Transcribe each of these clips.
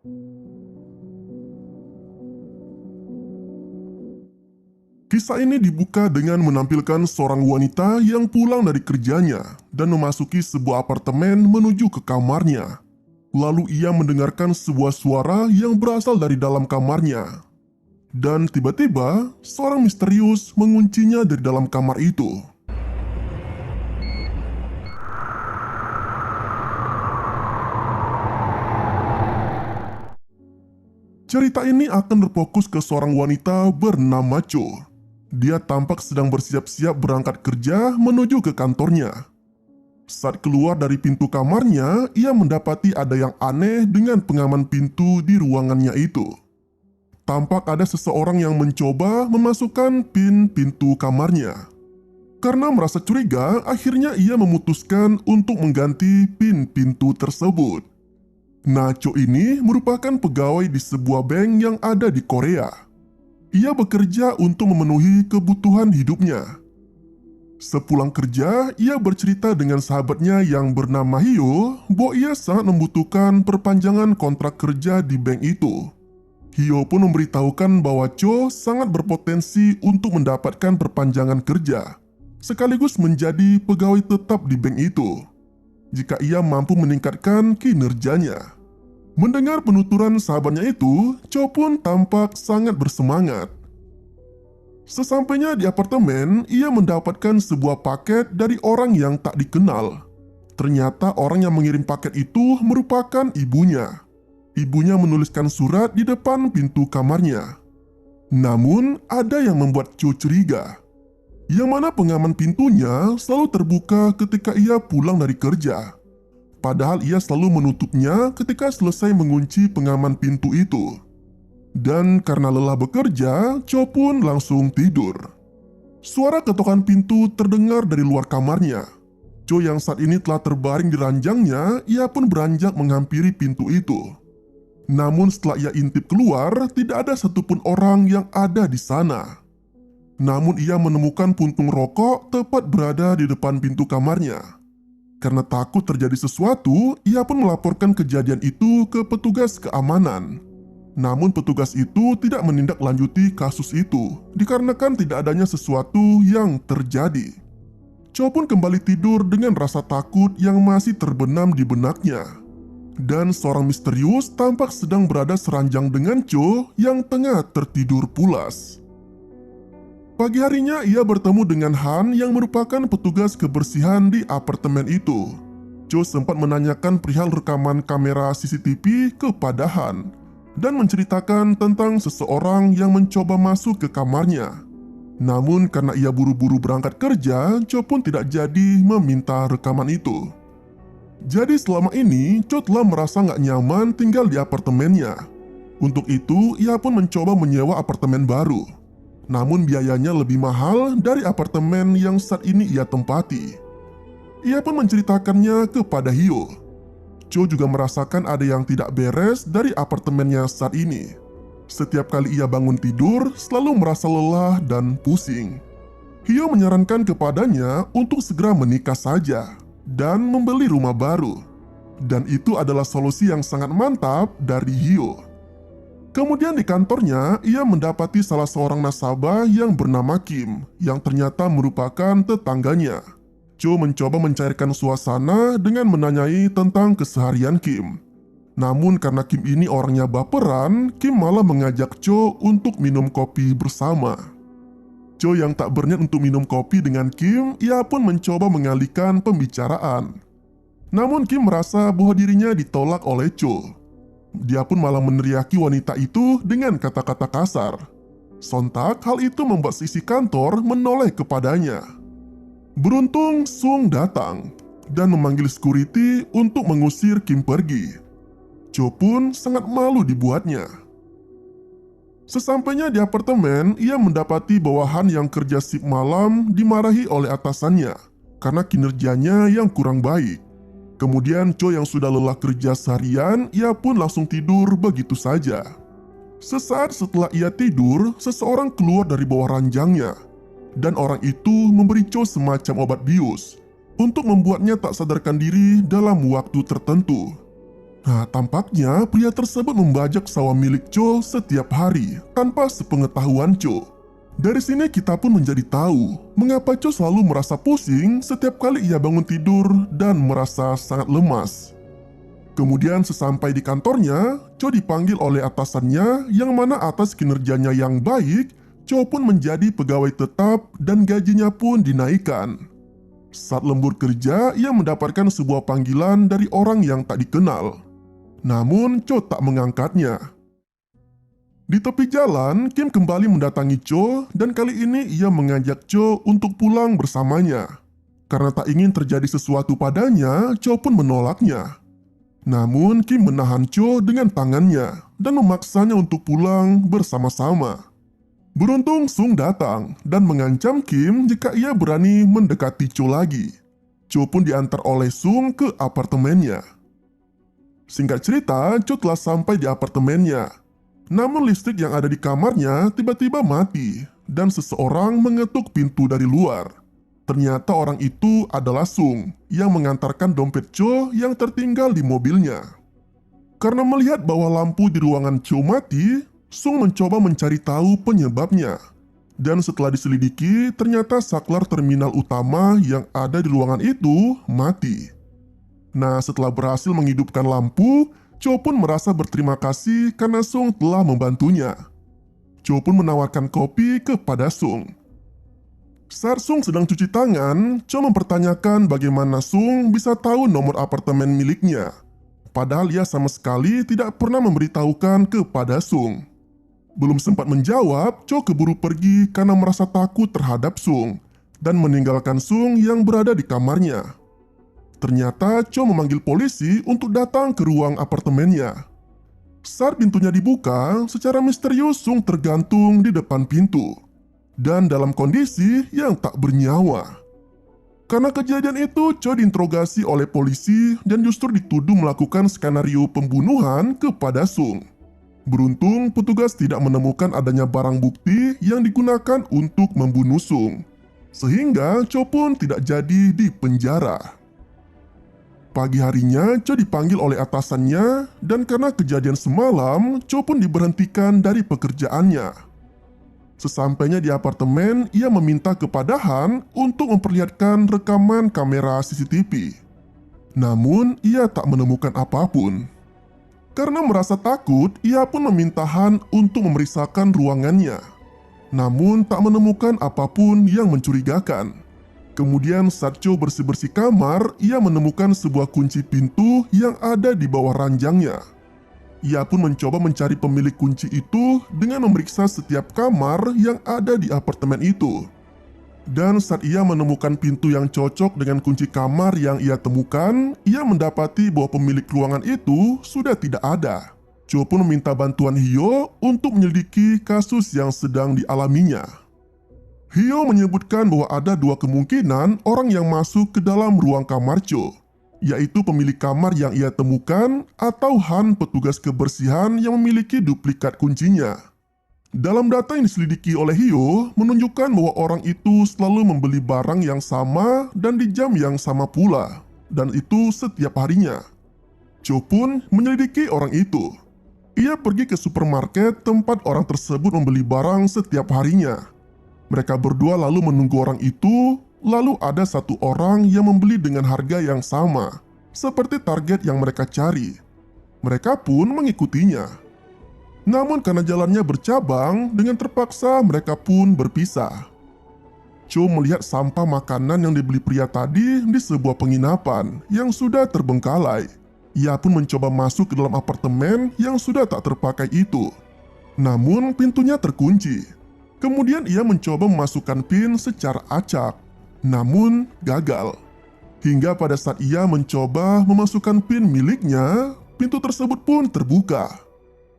Kisah ini dibuka dengan menampilkan seorang wanita yang pulang dari kerjanya dan memasuki sebuah apartemen menuju ke kamarnya. Lalu ia mendengarkan sebuah suara yang berasal dari dalam kamarnya. Dan tiba-tiba, seorang misterius menguncinya dari dalam kamar itu. Cerita ini akan berfokus ke seorang wanita bernama Cho. Dia tampak sedang bersiap-siap berangkat kerja menuju ke kantornya. Saat keluar dari pintu kamarnya, ia mendapati ada yang aneh dengan pengaman pintu di ruangannya itu. Tampak ada seseorang yang mencoba memasukkan pin pintu kamarnya. Karena merasa curiga, akhirnya ia memutuskan untuk mengganti pin pintu tersebut. Cho ini merupakan pegawai di sebuah bank yang ada di Korea. Ia bekerja untuk memenuhi kebutuhan hidupnya. Sepulang kerja, ia bercerita dengan sahabatnya yang bernama Hyo bahwa ia sangat membutuhkan perpanjangan kontrak kerja di bank itu. Hyo pun memberitahukan bahwa Cho sangat berpotensi untuk mendapatkan perpanjangan kerja, sekaligus menjadi pegawai tetap di bank itu, jika ia mampu meningkatkan kinerjanya. Mendengar penuturan sahabatnya itu, Cho pun tampak sangat bersemangat. Sesampainya di apartemen, ia mendapatkan sebuah paket dari orang yang tak dikenal. Ternyata orang yang mengirim paket itu merupakan ibunya. Ibunya menuliskan surat di depan pintu kamarnya. Namun, ada yang membuat Cho curiga, yang mana pengaman pintunya selalu terbuka ketika ia pulang dari kerja. Padahal ia selalu menutupnya ketika selesai mengunci pengaman pintu itu. Dan karena lelah bekerja, Cho pun langsung tidur. Suara ketukan pintu terdengar dari luar kamarnya. Cho yang saat ini telah terbaring di ranjangnya, ia pun beranjak menghampiri pintu itu. Namun setelah ia intip keluar, tidak ada satupun orang yang ada di sana. Namun ia menemukan puntung rokok tepat berada di depan pintu kamarnya. Karena takut terjadi sesuatu, ia pun melaporkan kejadian itu ke petugas keamanan. Namun petugas itu tidak menindaklanjuti kasus itu, dikarenakan tidak adanya sesuatu yang terjadi. Cho pun kembali tidur dengan rasa takut yang masih terbenam di benaknya. Dan seorang misterius tampak sedang berada seranjang dengan Cho yang tengah tertidur pulas. Pagi harinya ia bertemu dengan Han yang merupakan petugas kebersihan di apartemen itu. Cho sempat menanyakan perihal rekaman kamera CCTV kepada Han dan menceritakan tentang seseorang yang mencoba masuk ke kamarnya. Namun karena ia buru-buru berangkat kerja, Cho pun tidak jadi meminta rekaman itu. Jadi selama ini Cho telah merasa nggak nyaman tinggal di apartemennya. Untuk itu ia pun mencoba menyewa apartemen baru. Namun biayanya lebih mahal dari apartemen yang saat ini ia tempati. Ia pun menceritakannya kepada Hyo. Cho juga merasakan ada yang tidak beres dari apartemennya saat ini. Setiap kali ia bangun tidur, selalu merasa lelah dan pusing. Hyo menyarankan kepadanya untuk segera menikah saja dan membeli rumah baru. Dan itu adalah solusi yang sangat mantap dari Hyo. Kemudian di kantornya, ia mendapati salah seorang nasabah yang bernama Kim, yang ternyata merupakan tetangganya. Cho mencoba mencairkan suasana dengan menanyai tentang keseharian Kim. Namun karena Kim ini orangnya baperan, Kim malah mengajak Cho untuk minum kopi bersama. Cho yang tak berniat untuk minum kopi dengan Kim, ia pun mencoba mengalihkan pembicaraan. Namun Kim merasa bahwa dirinya ditolak oleh Cho. Dia pun malah meneriaki wanita itu dengan kata-kata kasar. Sontak, hal itu membuat sisi kantor menoleh kepadanya. Beruntung, Sung datang dan memanggil security untuk mengusir Kim pergi. Cho pun sangat malu dibuatnya. Sesampainya di apartemen, ia mendapati bawahan yang kerja shift malam dimarahi oleh atasannya karena kinerjanya yang kurang baik. Kemudian Cho yang sudah lelah kerja seharian, ia pun langsung tidur begitu saja. Sesaat setelah ia tidur, seseorang keluar dari bawah ranjangnya. Dan orang itu memberi Cho semacam obat bius untuk membuatnya tak sadarkan diri dalam waktu tertentu. Nah, tampaknya pria tersebut membajak sawah milik Cho setiap hari tanpa sepengetahuan Cho. Dari sini kita pun menjadi tahu mengapa Cho selalu merasa pusing setiap kali ia bangun tidur dan merasa sangat lemas. Kemudian sesampai di kantornya, Cho dipanggil oleh atasannya yang mana atas kinerjanya yang baik, Cho pun menjadi pegawai tetap dan gajinya pun dinaikkan. Saat lembur kerja, ia mendapatkan sebuah panggilan dari orang yang tak dikenal. Namun, Cho tak mengangkatnya. Di tepi jalan, Kim kembali mendatangi Cho dan kali ini ia mengajak Cho untuk pulang bersamanya. Karena tak ingin terjadi sesuatu padanya, Cho pun menolaknya. Namun, Kim menahan Cho dengan tangannya dan memaksanya untuk pulang bersama-sama. Beruntung Sung datang dan mengancam Kim jika ia berani mendekati Cho lagi. Cho pun diantar oleh Sung ke apartemennya. Singkat cerita, Cho telah sampai di apartemennya. Namun listrik yang ada di kamarnya tiba-tiba mati dan seseorang mengetuk pintu dari luar. Ternyata orang itu adalah Sung yang mengantarkan dompet Cho yang tertinggal di mobilnya. Karena melihat bahwa lampu di ruangan Cho mati, Sung mencoba mencari tahu penyebabnya. Dan setelah diselidiki, ternyata saklar terminal utama yang ada di ruangan itu mati. Nah, setelah berhasil menghidupkan lampu, Cho pun merasa berterima kasih karena Sung telah membantunya. Cho pun menawarkan kopi kepada Sung. Saat Sung sedang cuci tangan, Cho mempertanyakan bagaimana Sung bisa tahu nomor apartemen miliknya. Padahal ia sama sekali tidak pernah memberitahukan kepada Sung. Belum sempat menjawab, Cho keburu pergi karena merasa takut terhadap Sung dan meninggalkan Sung yang berada di kamarnya. Ternyata Cho memanggil polisi untuk datang ke ruang apartemennya. Saat pintunya dibuka, secara misterius Sung tergantung di depan pintu dan dalam kondisi yang tak bernyawa. Karena kejadian itu, Cho diinterogasi oleh polisi dan justru dituduh melakukan skenario pembunuhan kepada Sung. Beruntung, petugas tidak menemukan adanya barang bukti yang digunakan untuk membunuh Sung, sehingga Cho pun tidak jadi dipenjara. Pagi harinya, Cho dipanggil oleh atasannya dan karena kejadian semalam, Cho pun diberhentikan dari pekerjaannya. Sesampainya di apartemen, ia meminta kepada Han untuk memperlihatkan rekaman kamera CCTV. Namun, ia tak menemukan apapun. Karena merasa takut, ia pun meminta Han untuk memeriksakan ruangannya. Namun, tak menemukan apapun yang mencurigakan. Kemudian saat Cho bersih-bersih kamar, ia menemukan sebuah kunci pintu yang ada di bawah ranjangnya. Ia pun mencoba mencari pemilik kunci itu dengan memeriksa setiap kamar yang ada di apartemen itu. Dan saat ia menemukan pintu yang cocok dengan kunci kamar yang ia temukan, ia mendapati bahwa pemilik ruangan itu sudah tidak ada. Cho pun meminta bantuan Hyo untuk menyelidiki kasus yang sedang dialaminya. Hyo menyebutkan bahwa ada dua kemungkinan orang yang masuk ke dalam ruang kamar Cho, yaitu pemilik kamar yang ia temukan atau Han petugas kebersihan yang memiliki duplikat kuncinya. Dalam data yang diselidiki oleh Hyo, menunjukkan bahwa orang itu selalu membeli barang yang sama dan di jam yang sama pula, dan itu setiap harinya. Cho pun menyelidiki orang itu. Ia pergi ke supermarket tempat orang tersebut membeli barang setiap harinya. Mereka berdua lalu menunggu orang itu, lalu ada satu orang yang membeli dengan harga yang sama, seperti target yang mereka cari. Mereka pun mengikutinya. Namun karena jalannya bercabang, dengan terpaksa mereka pun berpisah. Cho melihat sampah makanan yang dibeli pria tadi di sebuah penginapan yang sudah terbengkalai. Ia pun mencoba masuk ke dalam apartemen yang sudah tak terpakai itu. Namun pintunya terkunci. Kemudian ia mencoba memasukkan pin secara acak, namun gagal. Hingga pada saat ia mencoba memasukkan pin miliknya, pintu tersebut pun terbuka.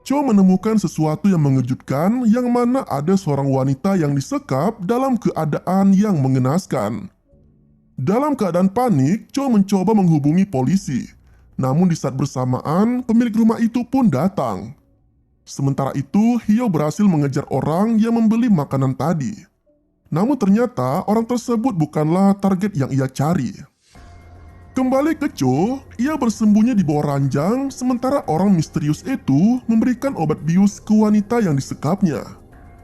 Cho menemukan sesuatu yang mengejutkan yang mana ada seorang wanita yang disekap dalam keadaan yang mengenaskan. Dalam keadaan panik, Cho mencoba menghubungi polisi. Namun di saat bersamaan, pemilik rumah itu pun datang. Sementara itu, Hyo berhasil mengejar orang yang membeli makanan tadi. Namun ternyata orang tersebut bukanlah target yang ia cari. Kembali ke Cho, ia bersembunyi di bawah ranjang sementara orang misterius itu memberikan obat bius ke wanita yang disekapnya.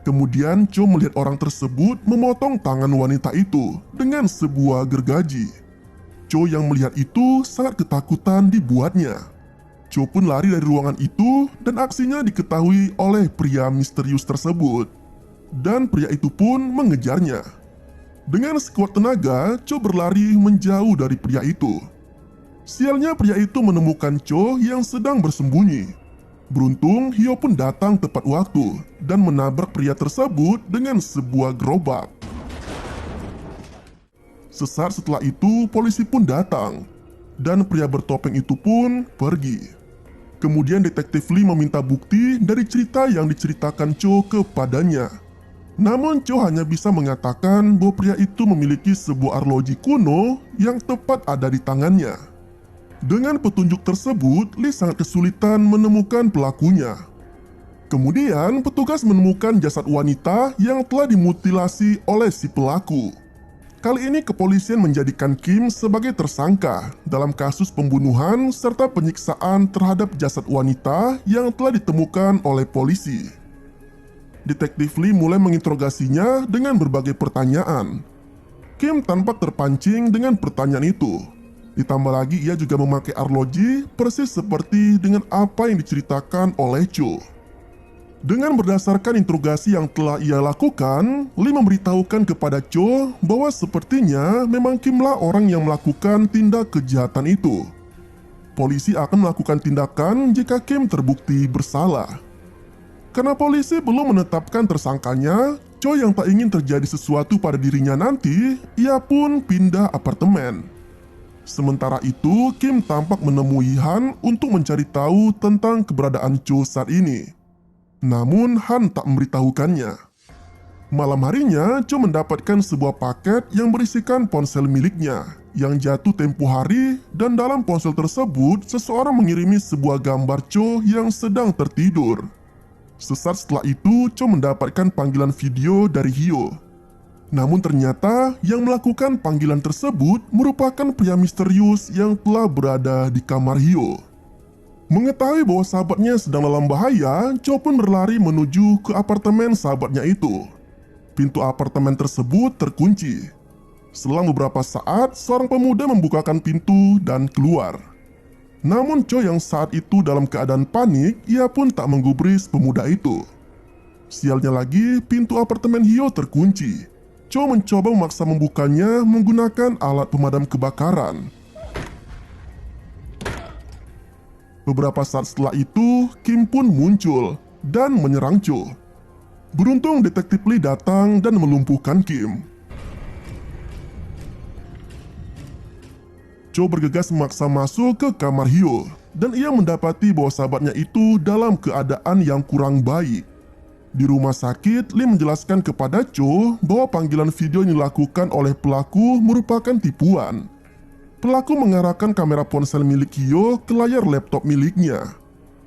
Kemudian Cho melihat orang tersebut memotong tangan wanita itu dengan sebuah gergaji. Cho yang melihat itu sangat ketakutan dibuatnya. Cho pun lari dari ruangan itu dan aksinya diketahui oleh pria misterius tersebut. Dan pria itu pun mengejarnya. Dengan sekuat tenaga, Cho berlari menjauh dari pria itu. Sialnya pria itu menemukan Cho yang sedang bersembunyi. Beruntung, Hyo pun datang tepat waktu dan menabrak pria tersebut dengan sebuah gerobak. Sesaat setelah itu, polisi pun datang, dan pria bertopeng itu pun pergi. Kemudian detektif Lee meminta bukti dari cerita yang diceritakan Cho kepadanya. Namun Cho hanya bisa mengatakan bahwa pria itu memiliki sebuah arloji kuno yang tepat ada di tangannya. Dengan petunjuk tersebut, Lee sangat kesulitan menemukan pelakunya. Kemudian petugas menemukan jasad wanita yang telah dimutilasi oleh si pelaku. Kali ini kepolisian menjadikan Kim sebagai tersangka dalam kasus pembunuhan serta penyiksaan terhadap jasad wanita yang telah ditemukan oleh polisi. Detektif Lee mulai menginterogasinya dengan berbagai pertanyaan. Kim tampak terpancing dengan pertanyaan itu. Ditambah lagi ia juga memakai arloji persis seperti dengan apa yang diceritakan oleh Cho. Dengan berdasarkan interogasi yang telah ia lakukan, Lee memberitahukan kepada Cho bahwa sepertinya memang Kimlah orang yang melakukan tindak kejahatan itu. Polisi akan melakukan tindakan jika Kim terbukti bersalah. Karena polisi belum menetapkan tersangkanya, Cho yang tak ingin terjadi sesuatu pada dirinya nanti, ia pun pindah apartemen. Sementara itu, Kim tampak menemui Han untuk mencari tahu tentang keberadaan Cho saat ini. Namun, Han tak memberitahukannya. Malam harinya, Cho mendapatkan sebuah paket yang berisikan ponsel miliknya yang jatuh tempo hari, dan dalam ponsel tersebut, seseorang mengirimi sebuah gambar Cho yang sedang tertidur. Sesaat setelah itu, Cho mendapatkan panggilan video dari Hyo. Namun ternyata yang melakukan panggilan tersebut merupakan pria misterius yang telah berada di kamar Hyo. Mengetahui bahwa sahabatnya sedang dalam bahaya, Cho pun berlari menuju ke apartemen sahabatnya itu. Pintu apartemen tersebut terkunci. Selang beberapa saat, seorang pemuda membukakan pintu dan keluar. Namun Cho yang saat itu dalam keadaan panik, ia pun tak menggubris pemuda itu. Sialnya lagi, pintu apartemen Hyo terkunci. Cho mencoba memaksa membukanya menggunakan alat pemadam kebakaran. Beberapa saat setelah itu, Kim pun muncul dan menyerang Cho. Beruntung detektif Lee datang dan melumpuhkan Kim. Cho bergegas memaksa masuk ke kamar Hyo, dan ia mendapati bahwa sahabatnya itu dalam keadaan yang kurang baik. Di rumah sakit, Lee menjelaskan kepada Cho bahwa panggilan video yang dilakukan oleh pelaku merupakan tipuan. Pelaku mengarahkan kamera ponsel milik Hyo ke layar laptop miliknya.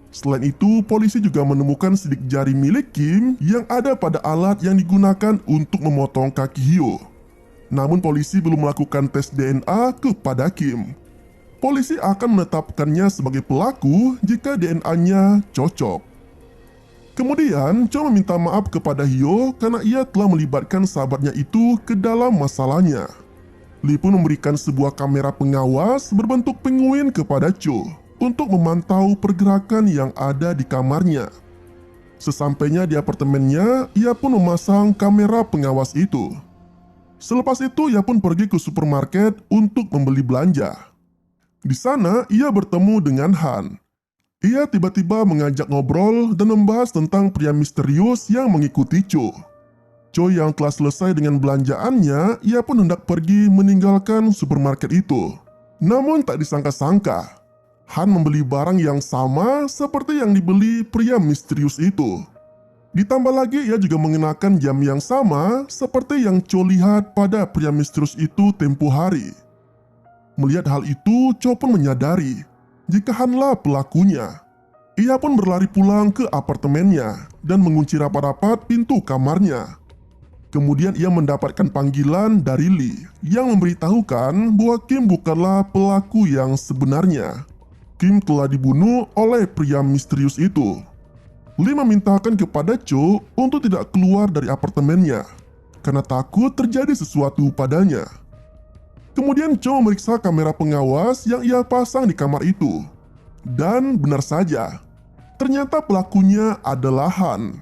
Selain itu, polisi juga menemukan sidik jari milik Kim yang ada pada alat yang digunakan untuk memotong kaki Hyo. Namun polisi belum melakukan tes DNA kepada Kim. Polisi akan menetapkannya sebagai pelaku jika DNA-nya cocok. Kemudian, Cho meminta maaf kepada Hyo karena ia telah melibatkan sahabatnya itu ke dalam masalahnya. Lee pun memberikan sebuah kamera pengawas berbentuk penguin kepada Cho untuk memantau pergerakan yang ada di kamarnya. Sesampainya di apartemennya, ia pun memasang kamera pengawas itu. Selepas itu, ia pun pergi ke supermarket untuk membeli belanja. Di sana, ia bertemu dengan Han. Ia tiba-tiba mengajak ngobrol dan membahas tentang pria misterius yang mengikuti Cho. Cho yang telah selesai dengan belanjaannya, ia pun hendak pergi meninggalkan supermarket itu. Namun tak disangka-sangka, Han membeli barang yang sama seperti yang dibeli pria misterius itu. Ditambah lagi ia juga mengenakan jam yang sama seperti yang Cho lihat pada pria misterius itu tempo hari. Melihat hal itu, Cho pun menyadari jika Hanlah pelakunya. Ia pun berlari pulang ke apartemennya dan mengunci rapat-rapat pintu kamarnya. Kemudian ia mendapatkan panggilan dari Lee yang memberitahukan bahwa Kim bukanlah pelaku yang sebenarnya. Kim telah dibunuh oleh pria misterius itu. Lee memintakan kepada Cho untuk tidak keluar dari apartemennya karena takut terjadi sesuatu padanya. Kemudian Cho memeriksa kamera pengawas yang ia pasang di kamar itu. Dan benar saja, ternyata pelakunya adalah Han.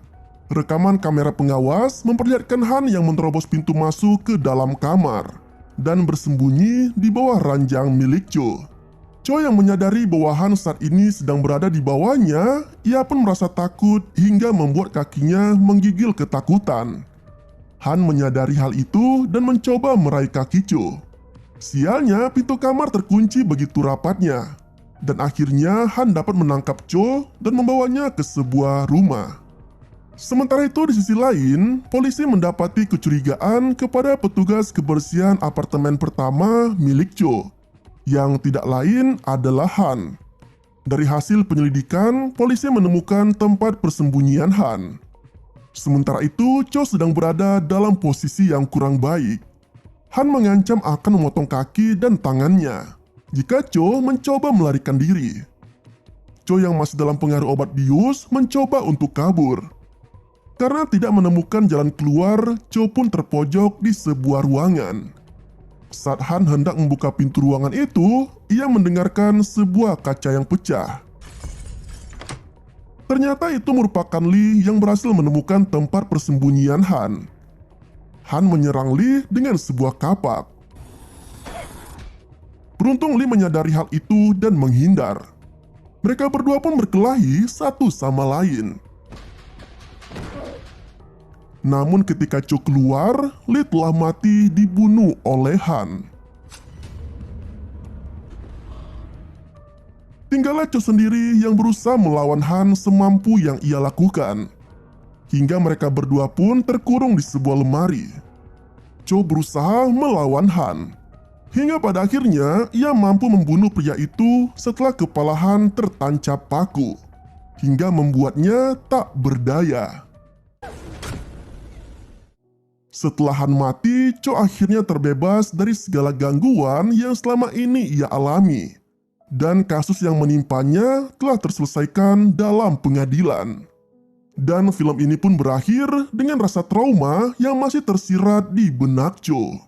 Rekaman kamera pengawas memperlihatkan Han yang menerobos pintu masuk ke dalam kamar dan bersembunyi di bawah ranjang milik Cho. Cho yang menyadari bahwa Han saat ini sedang berada di bawahnya, ia pun merasa takut hingga membuat kakinya menggigil ketakutan. Han menyadari hal itu dan mencoba meraih kaki Cho. Sialnya, pintu kamar terkunci begitu rapatnya. Dan akhirnya Han dapat menangkap Cho dan membawanya ke sebuah rumah. Sementara itu di sisi lain, polisi mendapati kecurigaan kepada petugas kebersihan apartemen pertama milik Cho, yang tidak lain adalah Han. Dari hasil penyelidikan, polisi menemukan tempat persembunyian Han. Sementara itu, Cho sedang berada dalam posisi yang kurang baik. Han mengancam akan memotong kaki dan tangannya jika Cho mencoba melarikan diri. Cho yang masih dalam pengaruh obat bius mencoba untuk kabur. Karena tidak menemukan jalan keluar, Cho pun terpojok di sebuah ruangan. Saat Han hendak membuka pintu ruangan itu, ia mendengarkan sebuah kaca yang pecah. Ternyata itu merupakan Lee yang berhasil menemukan tempat persembunyian Han. Han menyerang Lee dengan sebuah kapak. Beruntung Lee menyadari hal itu dan menghindar. Mereka berdua pun berkelahi satu sama lain. Namun ketika Cho keluar, Lee telah mati dibunuh oleh Han. Tinggallah Cho sendiri yang berusaha melawan Han semampu yang ia lakukan. Hingga mereka berdua pun terkurung di sebuah lemari. Cho berusaha melawan Han. Hingga pada akhirnya ia mampu membunuh pria itu setelah kepala Han tertancap paku. Hingga membuatnya tak berdaya. Setelah Han mati, Cho akhirnya terbebas dari segala gangguan yang selama ini ia alami. Dan kasus yang menimpanya telah terselesaikan dalam pengadilan. Dan film ini pun berakhir dengan rasa trauma yang masih tersirat di benak Cho.